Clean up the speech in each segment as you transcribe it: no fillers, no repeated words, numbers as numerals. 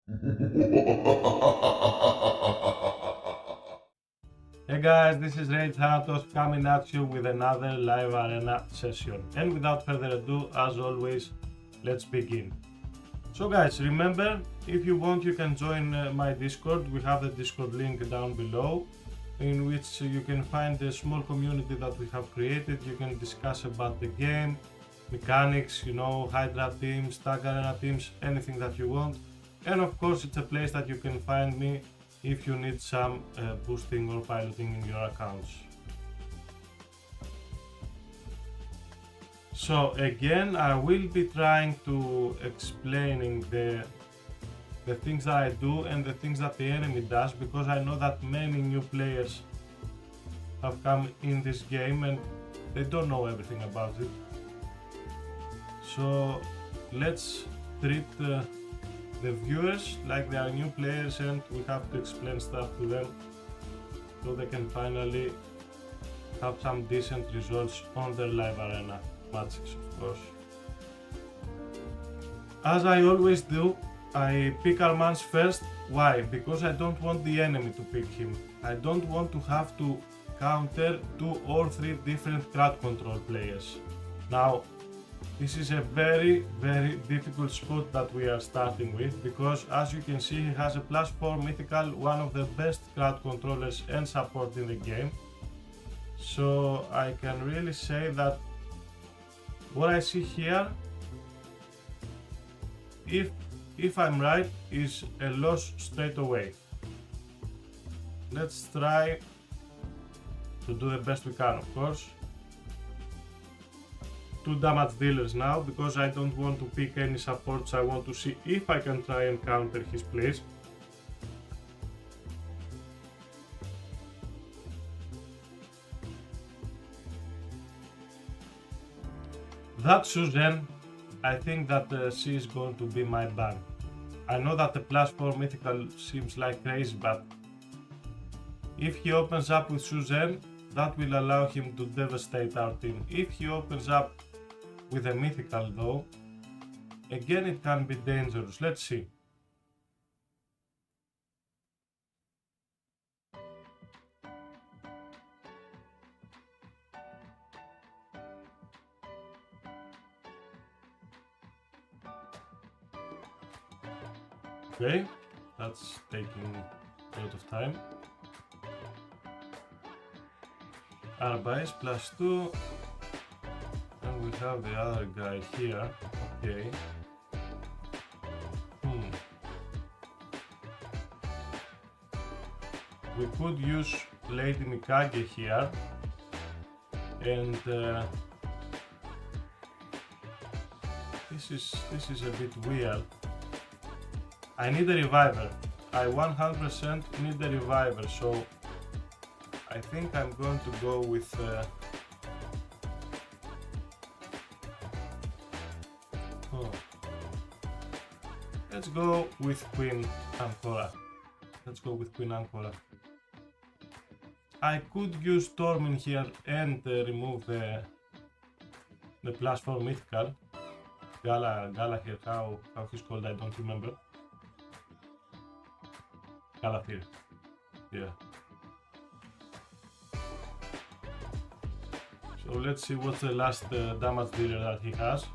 Hey guys, this is Rage Thanatos coming at you with another live arena session. And without further ado, as always, let's begin. So guys, remember, if you want, you can join my Discord. We have the Discord link down below, in which you can find a small community that we have created. You can discuss about the game, mechanics, Hydra teams, Tag Arena teams, anything that you want. And of course, it's a place that you can find me if you need some boosting or piloting in your accounts. So again, I will be trying to explaining the things that I do and the things that the enemy does, because I know that many new players have come in this game and they don't know everything about it. So let's treat the viewers like they are new players, and we have to explain stuff to them so they can finally have some decent results on their live arena matches, of course. As I always do, I pick Armanz first. Why? Because I don't want the enemy to pick him. I don't want to have to counter 2 or 3 different crowd control players. Now, this is a very difficult spot that we are starting with, because as you can see, he has a +4 mythical, one of the best crowd controllers and support in the game. So I can really say that what I see here, if I'm right, is a loss straight away. Let's try to do the best we can, of course. 2 damage dealers now, because I don't want to pick any supports. I want to see if I can try and counter his plays. That Suzanne, I think that she is going to be my ban. I know that the +4 mythical seems like crazy, but if he opens up with Suzanne, that will allow him to devastate our team. If he opens up with a mythical though, again it can be dangerous. Let's see. Okay, that's taking a lot of time. Arba is +2. And we have the other guy here. Okay. We could use Lady Mikage here, and this is a bit weird. I need a reviver. I 100% need a reviver, so I think I'm going to go with let's go with Queen Ancora. Let's go with Queen Ancora. I could use Tormin here and remove the +4 mythical. Gala here, how he's called, I don't remember. Galathir. Yeah. So let's see what's the last damage dealer that he has.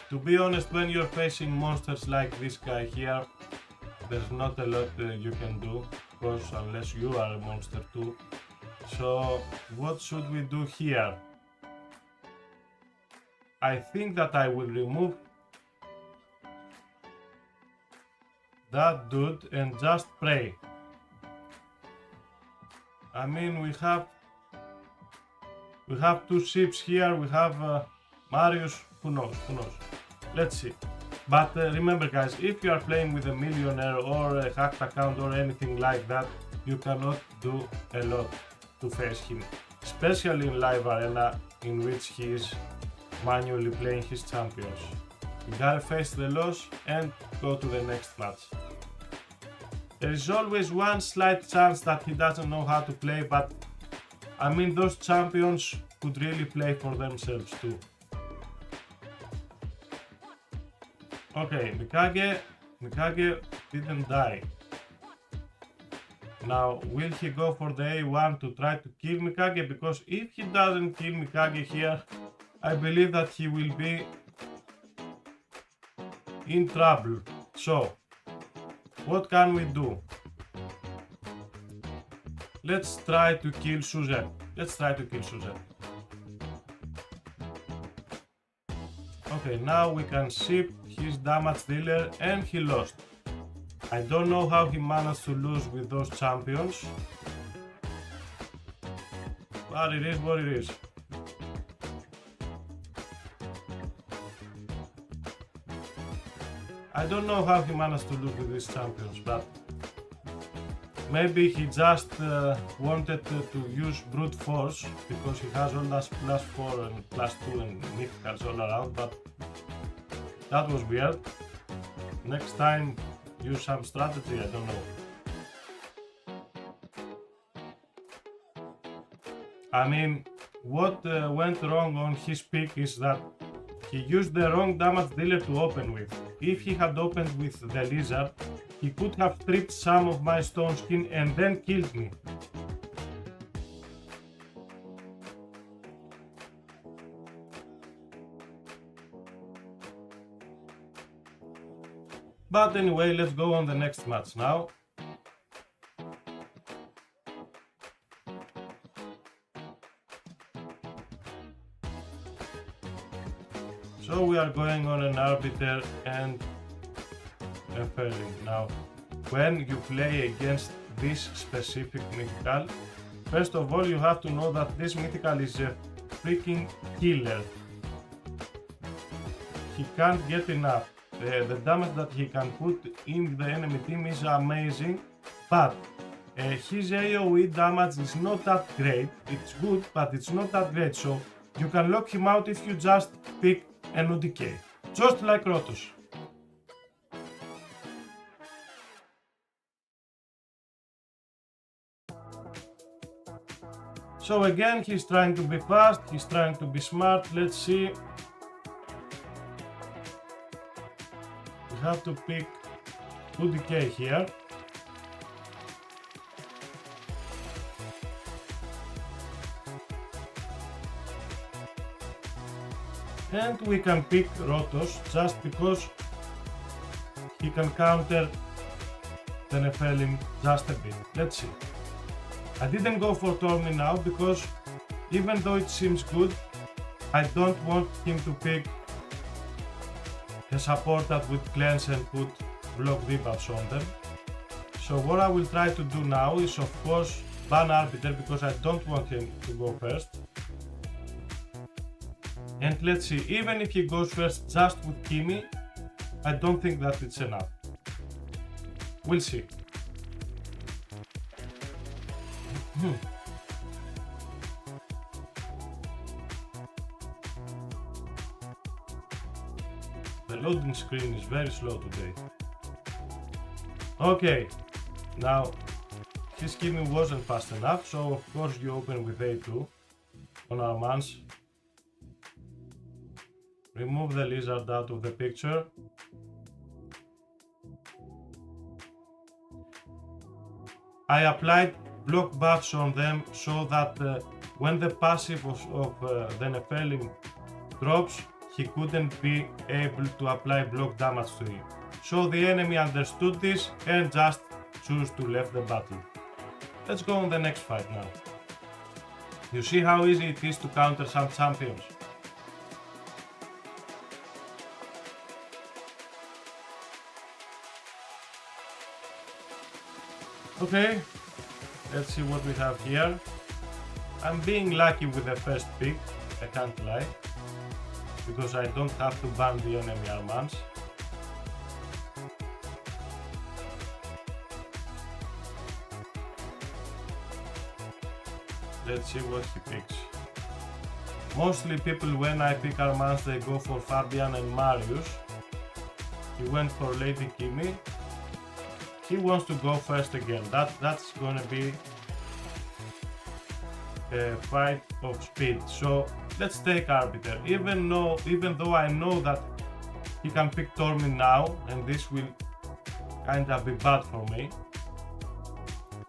To be honest, when you're facing monsters like this guy here, there's not a lot you can do, of course, unless you are a monster too. So what should we do here? I think that I will remove that dude and just pray. I mean, we have 2 ships here. We have Marius. Who knows? Let's see. But remember guys, if you are playing with a millionaire or a hacked account or anything like that, you cannot do a lot to face him, especially in live arena, in which he is manually playing his champions. You gotta face the loss and go to the next match. There is always one slight chance that he doesn't know how to play, but I mean, those champions could really play for themselves too. Okay, Mikage didn't die. Now, will he go for the A1 to try to kill Mikage? Because if he doesn't kill Mikage here, I believe that he will be in trouble. So, what can we do? Let's try to kill Suzen. Okay, now we can ship his damage dealer and he lost. I don't know how he managed to lose with those champions, but it is what it is. I don't know how he managed to lose with these champions, but maybe he just wanted to use brute force because he has all that +4 and +2 and mythicals all around, but that was weird. Next time use some strategy, I don't know. I mean, what went wrong on his pick is that he used the wrong damage dealer to open with. If he had opened with the lizard, he could have stripped some of my stone skin and then killed me. But anyway, let's go on the next match now. So we are going on an arbiter and a failing. Now, when you play against this specific mythical, first of all you have to know that this mythical is a freaking killer. He can't get enough. The damage that he can put in the enemy team is amazing, but his AoE damage is not that great. It's good, but it's not that great, so you can lock him out if you just pick an UDK, just like Rotos. So again, he's trying to be fast, he's trying to be smart. Let's see. We have to pick 2DK here. And we can pick Rotos just because he can counter the Nephilim just a bit. Let's see. I didn't go for Tormi now because even though it seems good, I don't want him to pick a support that would cleanse and put block debuffs on them. So what I will try to do now is of course ban Arbiter because I don't want him to go first. And let's see, even if he goes first just with Kimi, I don't think that it's enough. We'll see. The loading screen is very slow today. Okay, now his Kimi wasn't fast enough, so of course you open with A2 on our mans. Remove the lizard out of the picture. I applied block buffs on them so that when the passive of the Nephilim drops, he couldn't be able to apply block damage to it. So the enemy understood this and just chose to leave the battle. Let's go on the next fight now. You see how easy it is to counter some champions. Okay, let's see what we have here. I'm being lucky with the first pick, I can't lie, because I don't have to ban the enemy armans. Let's see what he picks. Mostly people when I pick armans they go for Fabian and Marius. He went for Lady Kimi. He wants to go first again. That's gonna be a fight of speed. So let's take Arbiter. Even though I know that he can pick Tormin now, and this will kinda be bad for me.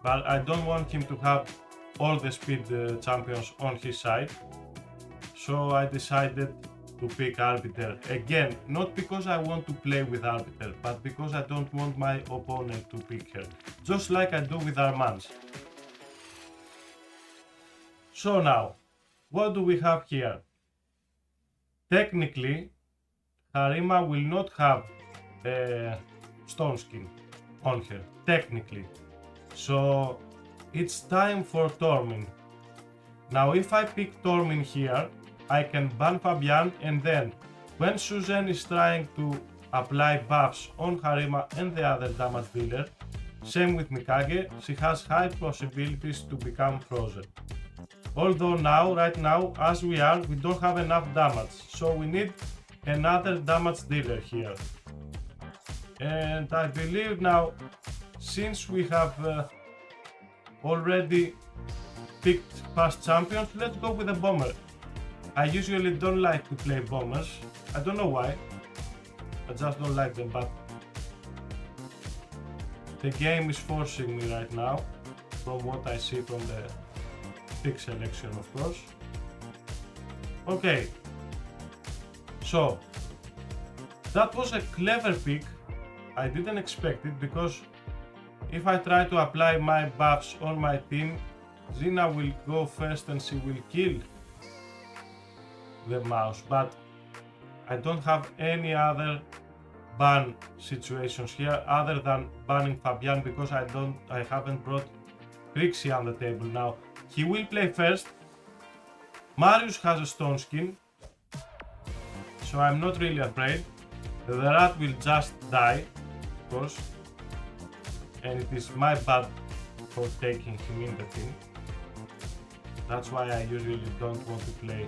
But I don't want him to have all the speed champions on his side. So I decided to pick Arbiter. Again, not because I want to play with Arbiter, but because I don't want my opponent to pick her. Just like I do with Armanz. So now, what do we have here? Technically, Harima will not have Stone Skin on her, technically. So it's time for Tormin. Now if I pick Tormin here, I can ban Fabian, and then when Susan is trying to apply buffs on Harima and the other damage dealer, same with Mikage, she has high possibilities to become frozen. Although right now, as we are, we don't have enough damage, so we need another damage dealer here. And I believe now, since we have already picked past champions, let's go with a bomber. I usually don't like to play bombers, I don't know why, I just don't like them, but the game is forcing me right now, from what I see from the pick selection, of course. Okay, so that was a clever pick. I didn't expect it, because if I try to apply my buffs on my team, Xena will go first and she will kill the mouse, but I don't have any other ban situations here other than banning Fabian, because I haven't brought Crixie on the table. Now he will play first. Marius has a Stone Skin, so I'm not really afraid. The rat will just die, of course, and it is my bad for taking him in the team. That's why I usually don't want to play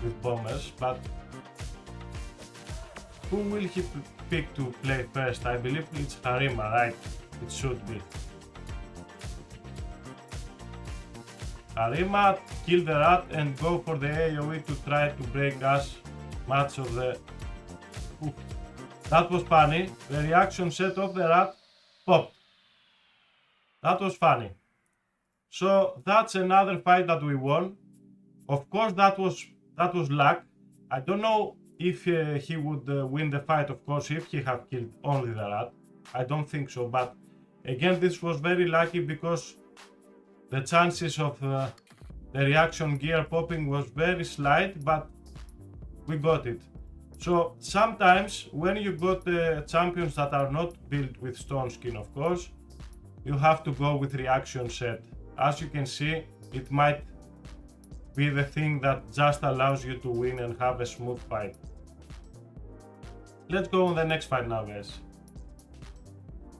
with bombers, but who will he pick to play first? I believe it's Harima, right? It should be. Harima, kill the rat and go for the AoE to try to break as much of the... Oof. That was funny. The reaction set off the rat popped. That was funny. So that's another fight that we won. Of course that was luck. I don't know if he would win the fight, of course, if he had killed only the rat. I don't think so, but again this was very lucky, because the chances of the reaction gear popping was very slight, but we got it. So sometimes when you got champions that are not built with Stone Skin, of course, you have to go with reaction set. As you can see, it might be the thing that just allows you to win and have a smooth fight. Let's go on the next fight now, guys.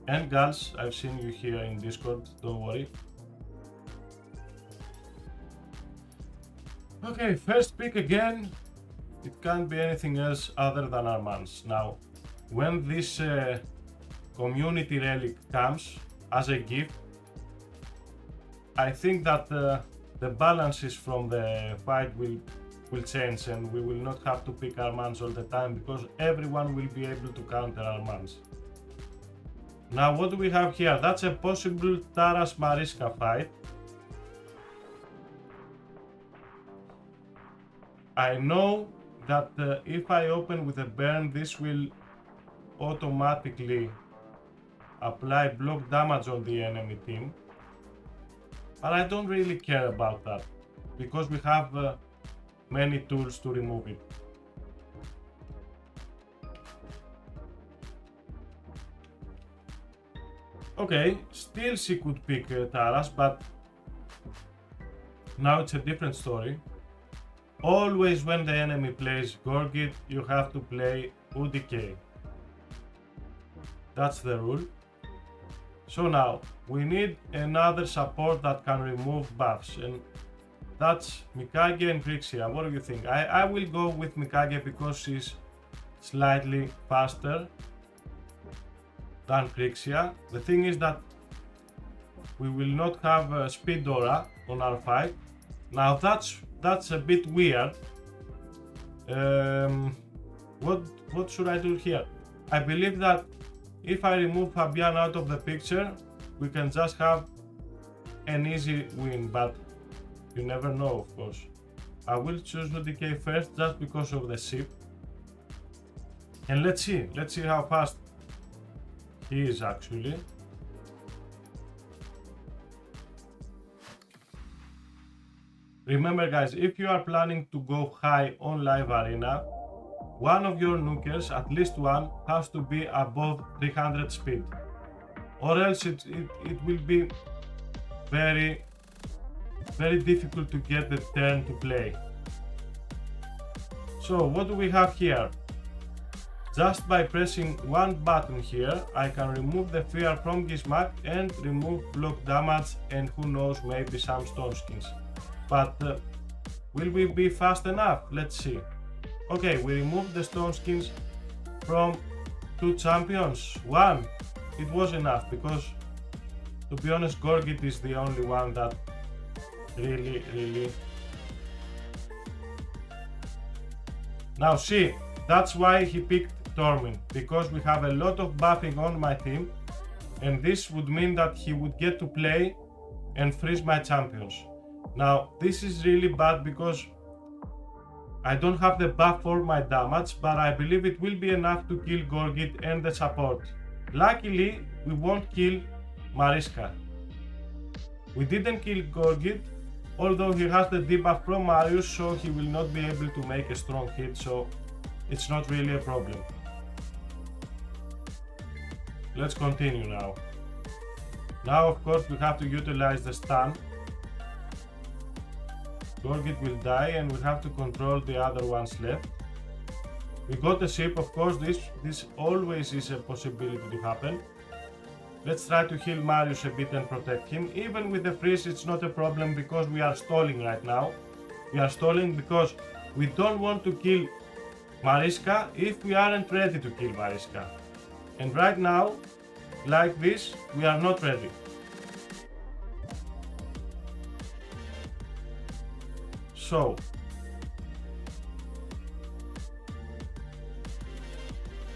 And girls, I've seen you here in Discord, don't worry. Okay, first pick again. It can't be anything else other than Armanz. Now, when this community relic comes as a gift, I think that the balances from the fight will change, and we will not have to pick Armanz all the time, because everyone will be able to counter Armanz. Now what do we have here? That's a possible Taras Mariska fight. I know that if I open with a burn, this will automatically apply block damage on the enemy team. But I don't really care about that, because we have many tools to remove it. Okay, still she could pick Taras, but now it's a different story. Always when the enemy plays Gorgit, you have to play UDK. That's the rule. So now, we need another support that can remove buffs, and that's Mikage and Crixia. What do you think? I will go with Mikage because she's slightly faster than Crixia. The thing is that we will not have Speed Aura on our fight. Now that's a bit weird. what should I do here? I believe that if I remove Fabian out of the picture, we can just have an easy win, but you never know, of course. I will choose UDK first just because of the ship. And let's see how fast he is actually. Remember guys, if you are planning to go high on Live Arena, one of your nukers, at least one, has to be above 300 speed, or else it will be very difficult to get the turn to play. So what do we have here? Just by pressing one button here, I can remove the fear from Gizmak and remove block damage and who knows, maybe some stone skins. But will we be fast enough? Let's see. Okay, we removed the stone skins from 2 champions. 1, it was enough because, to be honest, Gorgit is the only one that really. Now see, that's why he picked Tormin, because we have a lot of buffing on my team, and this would mean that he would get to play and freeze my champions. Now this is really bad because I don't have the buff for my damage, but I believe it will be enough to kill Gorgit and the support. Luckily, we won't kill Mariska. We didn't kill Gorgit, although he has the debuff from Marius, so he will not be able to make a strong hit, so it's not really a problem. Let's continue now. Now of course we have to utilize the stun. Gorgit will die and we have to control the other ones left. We got the ship, of course, this always is a possibility to happen. Let's try to heal Marius a bit and protect him. Even with the freeze it's not a problem because we are stalling right now. We are stalling because we don't want to kill Mariska if we aren't ready to kill Mariska. And right now, like this, we are not ready. So,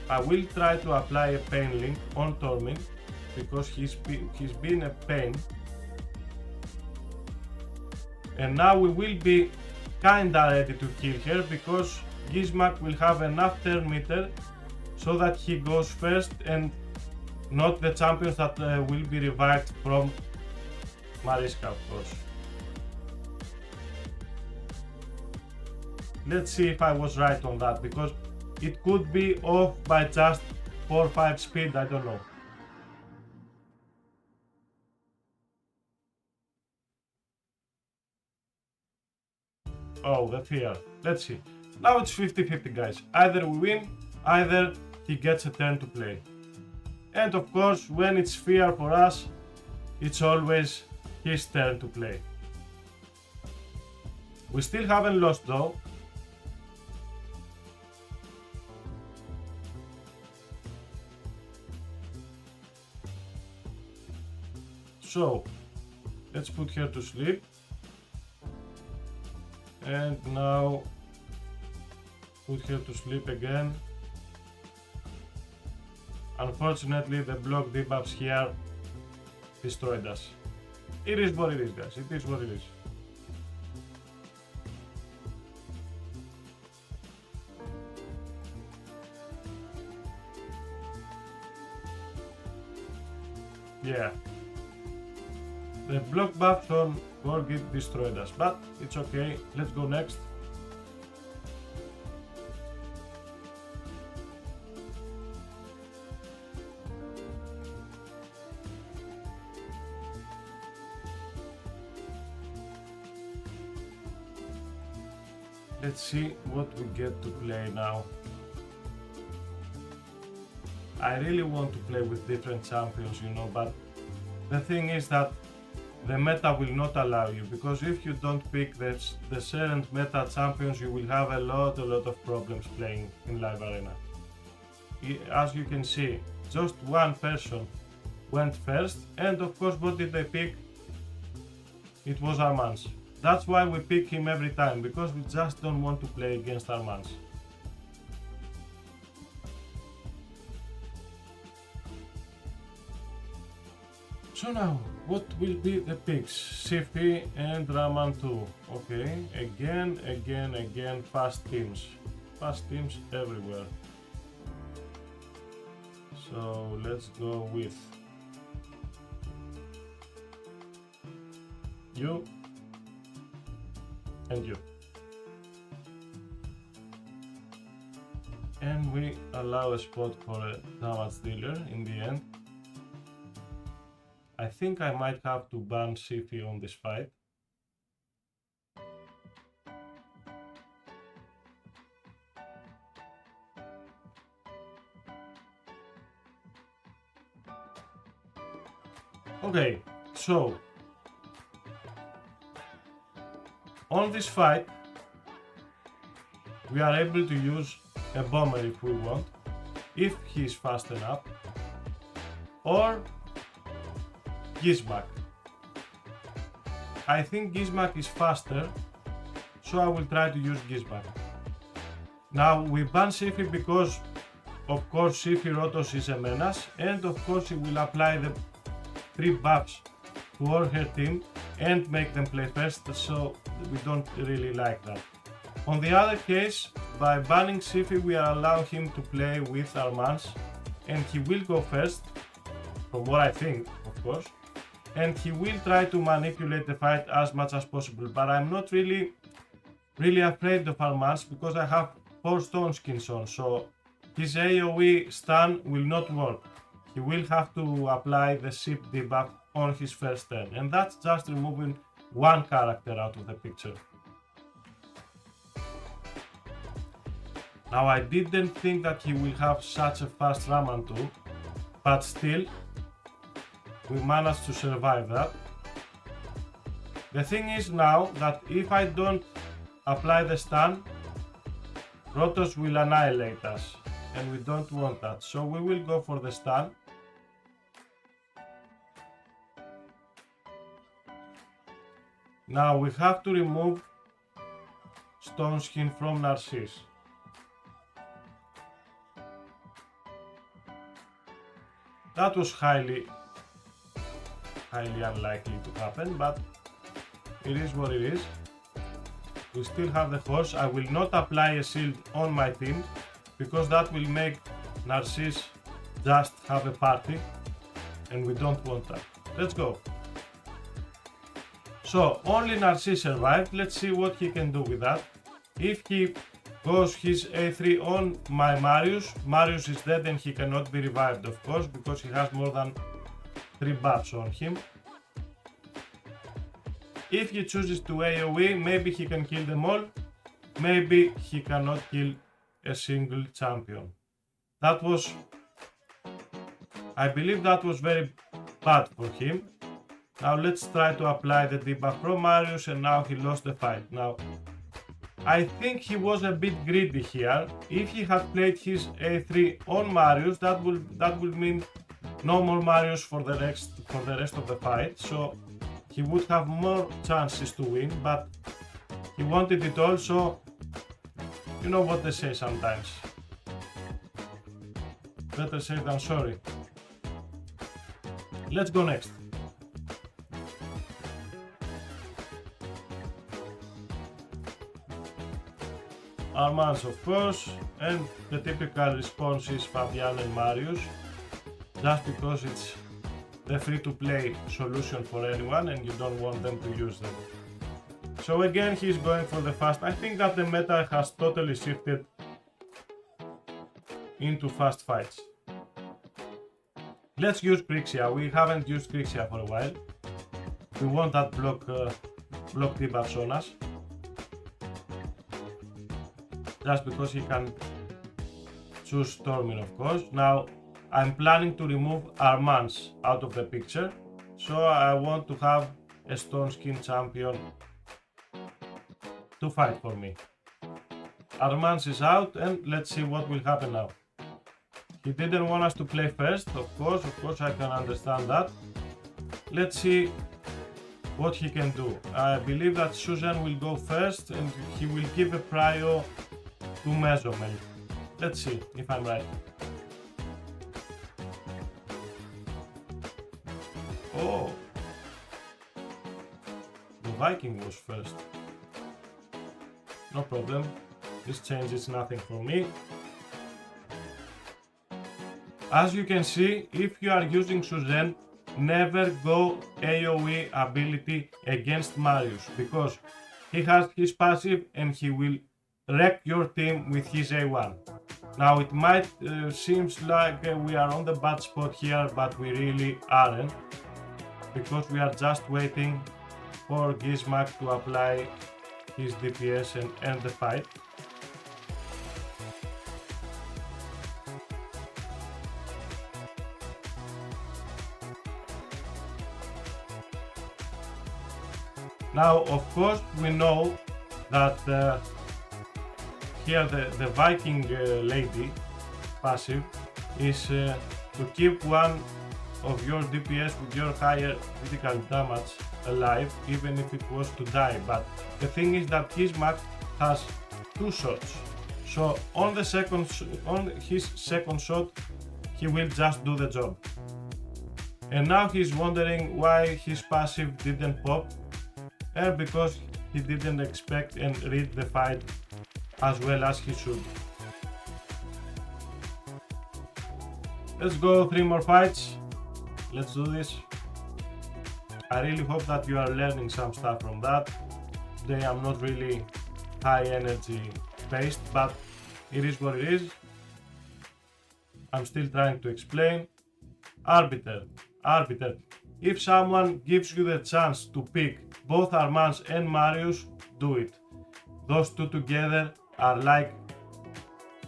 I will try to apply a pain link on Tormin because he's been a pain. And now we will be kinda ready to kill her because Gizmak will have enough turn meter so that he goes first and not the champions that will be revived from Mariska, of course. Let's see if I was right on that, because it could be off by just 4 or 5 speed, I don't know. Oh, the fear. Let's see. Now it's 50-50 guys. Either we win, either he gets a turn to play. And of course, when it's fear for us, it's always his turn to play. We still haven't lost though. So, let's put her to sleep. And now, put her to sleep again. Unfortunately, the block debuffs here destroyed us. It is what it is, guys. It is what it is. Yeah. The block buff on Gorgit destroyed us, but it's okay. Let's go next. Let's see what we get to play now. I really want to play with different champions, you know, but the thing is that the meta will not allow you, because if you don't pick the current meta champions, you will have a lot of problems playing in Live Arena. As you can see, just one person went first, and of course what did they pick? It was Armans. That's why we pick him every time, because we just don't want to play against Armans. So now, what will be the picks? Siphi and Raman 2. Okay, again, fast teams. Fast teams everywhere. So let's go with you and you. And we allow a spot for a damage dealer in the end. I think I might have to ban Siphi on this fight. Okay, so on this fight we are able to use a bomber if we want, if he is fast enough, or Gizmak. I think Gizmak is faster, so I will try to use Gizmak. Now we ban Siphi because of course Siphi Rotos is a menace, and of course he will apply the 3 buffs to all her team and make them play first, so we don't really like that. On the other case, by banning Siphi we allow him to play with Armanz, and he will go first, from what I think, of course, and he will try to manipulate the fight as much as possible, but I'm not really afraid of Armanz because I have 4 stone skins on, so his AoE stun will not work. He will have to apply the SIP debuff on his first turn, and that's just removing 1 character out of the picture. Now I didn't think that he will have such a fast Raman 2, but still, we managed to survive that. The thing is now that if I don't apply the stun, Rotos will annihilate us, and we don't want that, so we will go for the stun. Now we have to remove Stone Skin from Narcisse. That was highly unlikely to happen, but it is what it is. We still have the horse. I will not apply a shield on my team because that will make Narcisse just have a party, and we don't want that. Let's go. So only Narcisse survived. Let's see what he can do with that. If he goes his A3 on my Marius, Marius is dead and he cannot be revived, of course, because he has more than 3 buffs on him. If he chooses to AoE, maybe he can kill them all, maybe he cannot kill a single champion. That was, I believe that was very bad for him. Now let's try to apply the debuff from Marius, and now he lost the fight. Now, I think he was a bit greedy here. If he had played his A3 on Marius, that would mean no more Marius for the rest of the fight. So he would have more chances to win, but he wanted it all, so you know what they say sometimes. Better safe than sorry. Let's go next. Armanz, of course, and the typical response is Fabian and Marius, just because it's the free-to-play solution for anyone and you don't want them to use them. So again, he's going for the fast. I think that the meta has totally shifted into fast fights. Let's use Grixia. We haven't used Grixia for a while. We want that block debuffs on us. Just because he can choose Stormin, of course. Now, I'm planning to remove Armanz out of the picture, so I want to have a Stone Skin champion to fight for me. Armanz is out, and let's see what will happen now. He didn't want us to play first, of course I can understand that. Let's see what he can do. I believe that Susan will go first and he will give a prio to Mezomel. Let's see if I'm right. Oh, the Viking was first. No problem. This changes nothing for me. As you can see, if you are using Suzanne, never go AoE ability against Marius, because he has his passive and he will wreck your team with his A1. Now it might seems like we are on the bad spot here, but we really aren't, because we are just waiting for Gizmak to apply his DPS and end the fight. Now, of course, we know that here the Viking lady passive is to keep one of your DPS with your higher critical damage alive, even if it was to die. But the thing is that Gizmak has 2 shots, so on his second shot he will just do the job. And now he's wondering why his passive didn't pop, and because he didn't expect and read the fight as well as he should. Let's go 3 more fights. Let's do this. I really hope that you are learning some stuff from that. Today I'm not really high energy based, but it is what it is. I'm still trying to explain. Arbiter. If someone gives you the chance to pick both Armanz and Marius, do it. Those two together are like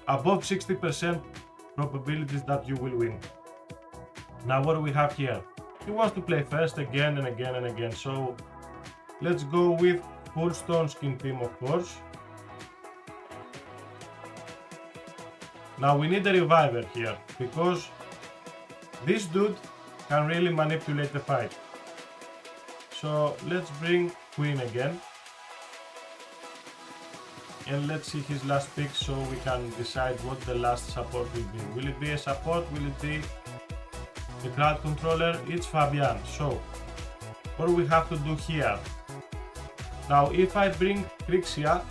above 60% probabilities that you will win. Now what do we have here? He wants to play first again and again and again, so let's go with full Stone Skin team, of course. Now we need a reviver here, because this dude can really manipulate the fight. So let's bring Queen again. And let's see his last pick so we can decide what the last support will be. Will it be a support? Will it be the crowd controller? It's Fabian. So what do we have to do here? Now if I bring Krixia,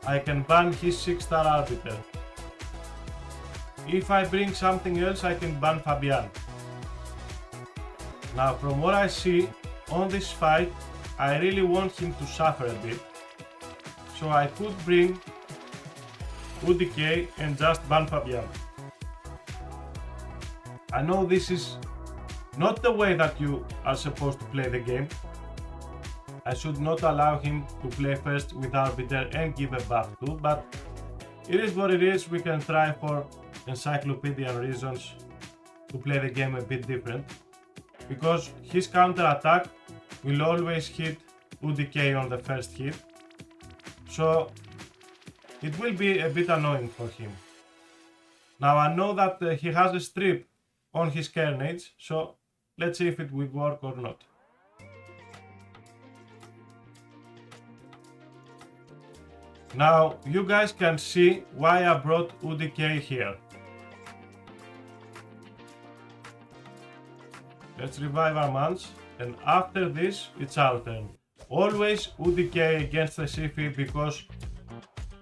I can ban his 6-star Arbiter. If I bring something else, I can ban Fabian. Now from what I see on this fight, I really want him to suffer a bit. So I could bring UDK and just ban Fabian. I know this is not the way that you are supposed to play the game. I should not allow him to play first with Arbiter and give a buff too, but it is what it is. We can try for encyclopedian reasons to play the game a bit different, because his counter attack will always hit UDK on the first hit, so it will be a bit annoying for him. Now I know that he has a strip on his Carnage, so let's see if it will work or not. Now you guys can see why I brought UDK here. Let's revive Armanz, and after this it's our turn. Always UDK against the Siphi, because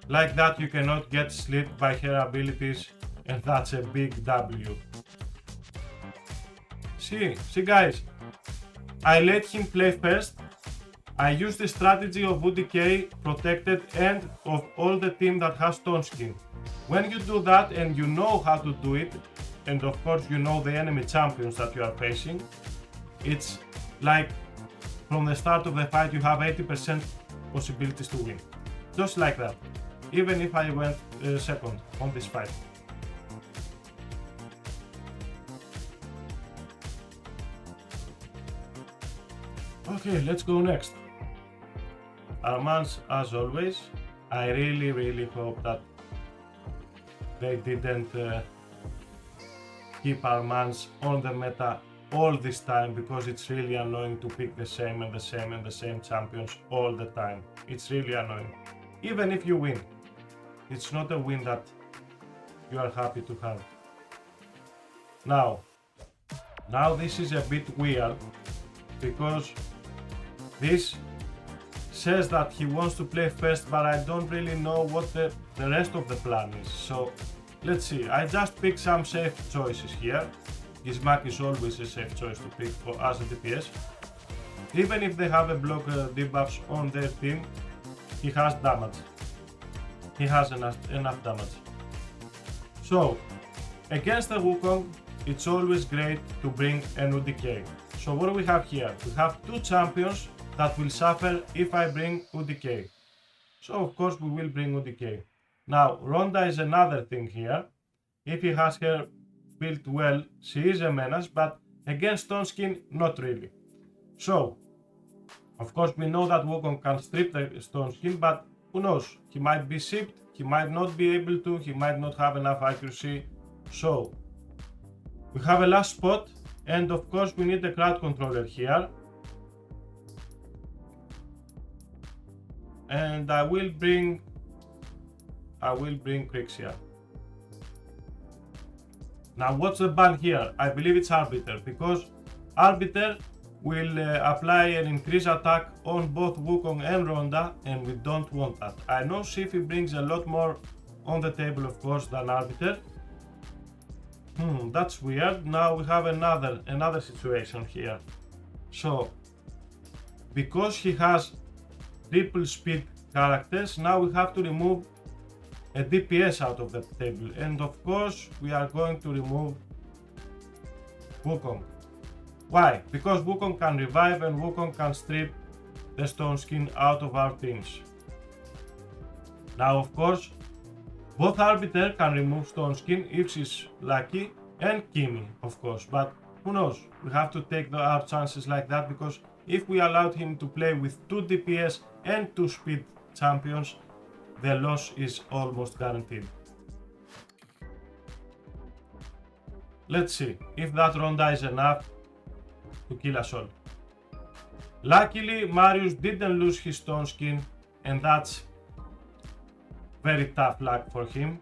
like that you cannot get slipped by her abilities, and that's a big W. See guys, I let him play first. I use the strategy of UDK protected and of all the team that has Stone Skin. When you do that and you know how to do it, and of course you know the enemy champions that you are facing, it's like from the start of the fight you have 80% possibilities to win. Just like that, even if I went second on this fight. Okay, let's go next. Armanz, as always. I really hope that they didn't keep Armanz on the meta all this time, because it's really annoying to pick the same and the same and the same champions all the time. It's really annoying. Even if you win, it's not a win that you are happy to have. Now, Now this is a bit weird because this says that he wants to play first, but I don't really know what the rest of the plan is. So let's see. I just picked some safe choices here. Gizmak is always a safe choice to pick for as a DPS. Even if they have a block debuffs on their team, he has damage. He has enough damage. So against the Wukong, it's always great to bring an UDK. So what do we have here? We have two champions that will suffer if I bring UDK. So of course we will bring UDK. Now Ronda is another thing here. If he has her built well, she is a menace, but against Stone Skin, not really. So of course we know that Wukong can strip the Stone Skin, but who knows? He might be shipped, he might not be able to, he might not have enough accuracy. So we have a last spot, and of course we need a crowd controller here. And I will bring Krixia. Now what's the ban here? I believe it's Arbiter, because Arbiter will apply an increased attack on both Wukong and Ronda, and we don't want that. I know Siphi brings a lot more on the table, of course, than Arbiter. That's weird. Now we have another situation here. So because he has triple speed characters, now we have to remove a DPS out of the table, and of course we are going to remove Wukong. Why? Because Wukong can revive and Wukong can strip the Stone Skin out of our teams. Now of course both Arbiter can remove Stone Skin if she's lucky, and Kimi of course, but who knows, we have to take our chances like that, because if we allowed him to play with 2 DPS and 2 speed champions, the loss is almost guaranteed. Let's see if that Ronda is enough to kill us all. Luckily Marius didn't lose his Stone Skin, and that's very tough luck for him.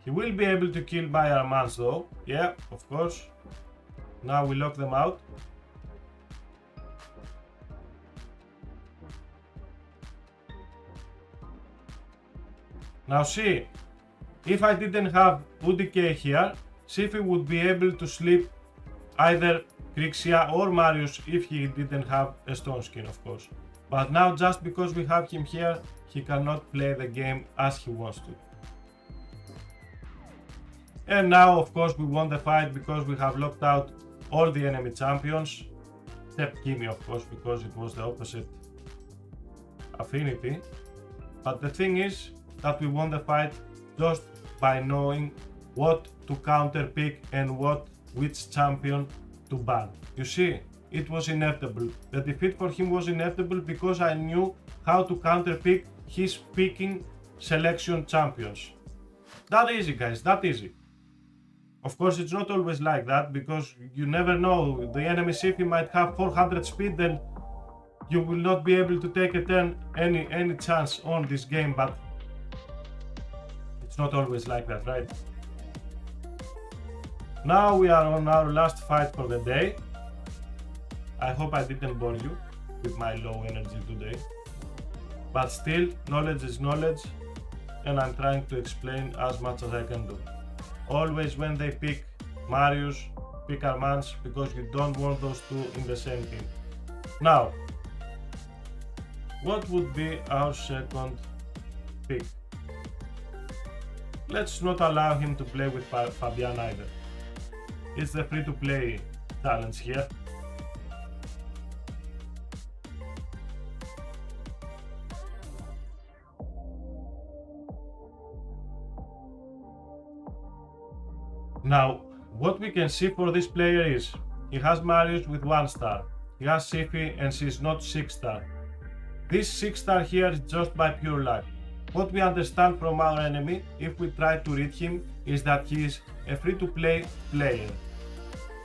He will be able to kill my Armands though, yeah, of course. Now we lock them out. Now see, if I didn't have UDK here, Siphi would be able to sleep either Krixia or Marius if he didn't have a Stone Skin, of course. But now just because we have him here, he cannot play the game as he wants to. And now of course we won the fight because we have locked out all the enemy champions, except Kimi of course, because it was the opposite affinity. But the thing is that we won the fight just by knowing what to counter pick and which champion to ban. You see, it was inevitable. The defeat for him was inevitable because I knew how to counter pick his picking selection champions. That easy, guys, that easy. Of course it's not always like that, because you never know, the enemy Siphi might have 400 speed and you will not be able to take a turn any chance on this game, but it's not always like that, right? Now we are on our last fight for the day. I hope I didn't bore you with my low energy today, but still, knowledge is knowledge, and I'm trying to explain as much as I can do. Always when they pick Marius, pick Armands, because you don't want those two in the same team. Now, what would be our second pick? Let's not allow him to play with Fabian either. It's the free-to-play challenge here. Now, what we can see for this player is, he has Marius with 1 star, he has Siphi and she's not 6 star. This 6 star here is just by pure luck. What we understand from our enemy, if we try to read him, is that he is a free-to-play player.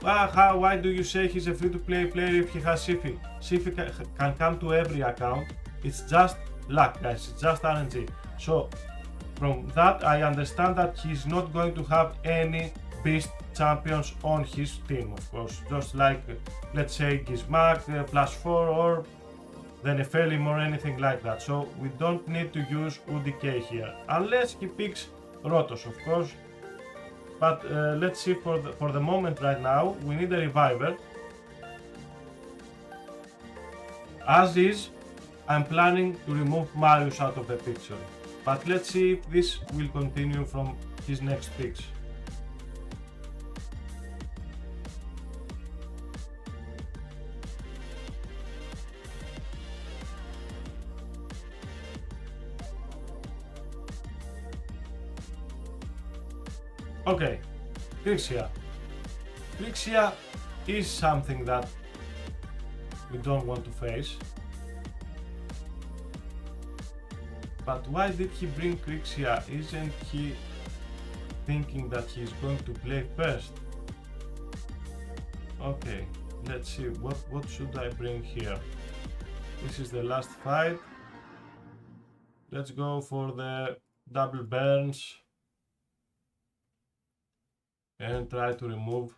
Why do you say he's a free-to-play player if he has Siphi? Siphi can come to every account. It's just luck, guys, it's just RNG. So from that I understand that he's not going to have any beast champions on his team, of course, just like let's say Gizmak +4 or the Nephilim or anything like that. So we don't need to use UDK here, unless he picks Rotos, of course. But let's see, for the moment right now, we need a reviver. As is, I'm planning to remove Marius out of the picture. But let's see if this will continue from his next picks. Okay, Grixia. Grixia is something that we don't want to face. But why did he bring Grixia? Isn't he thinking that he's going to play first? Okay, let's see, what should I bring here? This is the last fight. Let's go for the double burns and try to remove.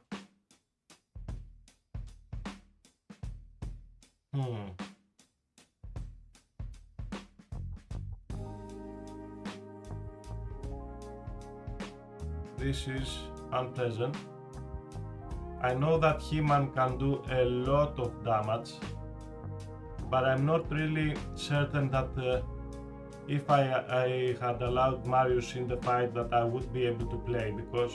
This is unpleasant. I know that He-Man can do a lot of damage, but I'm not really certain that if I had allowed Marius in the fight that I would be able to play, because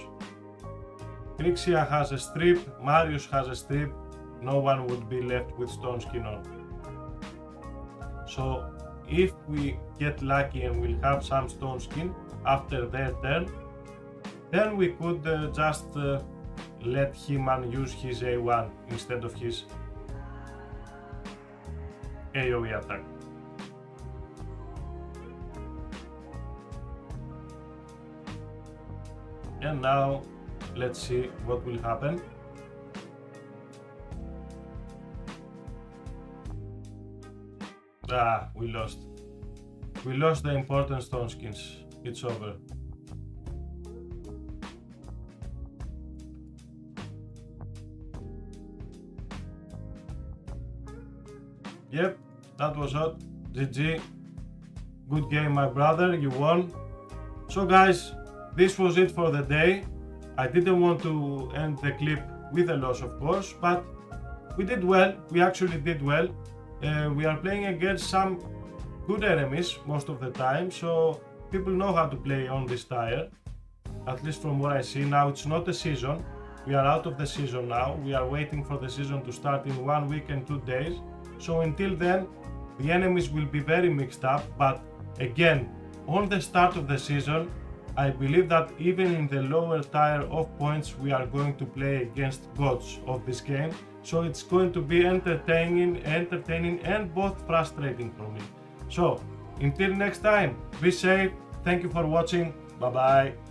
Grixia has a strip, Marius has a strip, no one would be left with Stone Skin on. So if we get lucky and we'll have some Stone Skin after their turn, then we could just let He-Man use his A1 instead of his AoE attack. And now let's see what will happen. We lost. We lost the important Stone Skins. It's over. Yep, that was it. GG. Good game, my brother, you won. So guys, this was it for the day. I didn't want to end the clip with a loss, of course, but we did well. We actually did well. We are playing against some good enemies most of the time, so people know how to play on this tire, at least from what I see. Now it's not a season. We are out of the season now. We are waiting for the season to start in 1 week and 2 days. So until then, the enemies will be very mixed up, but again, on the start of the season, I believe that even in the lower tier of points, we are going to play against gods of this game. So it's going to be entertaining and both frustrating for me. So until next time, be safe. Thank you for watching. Bye bye.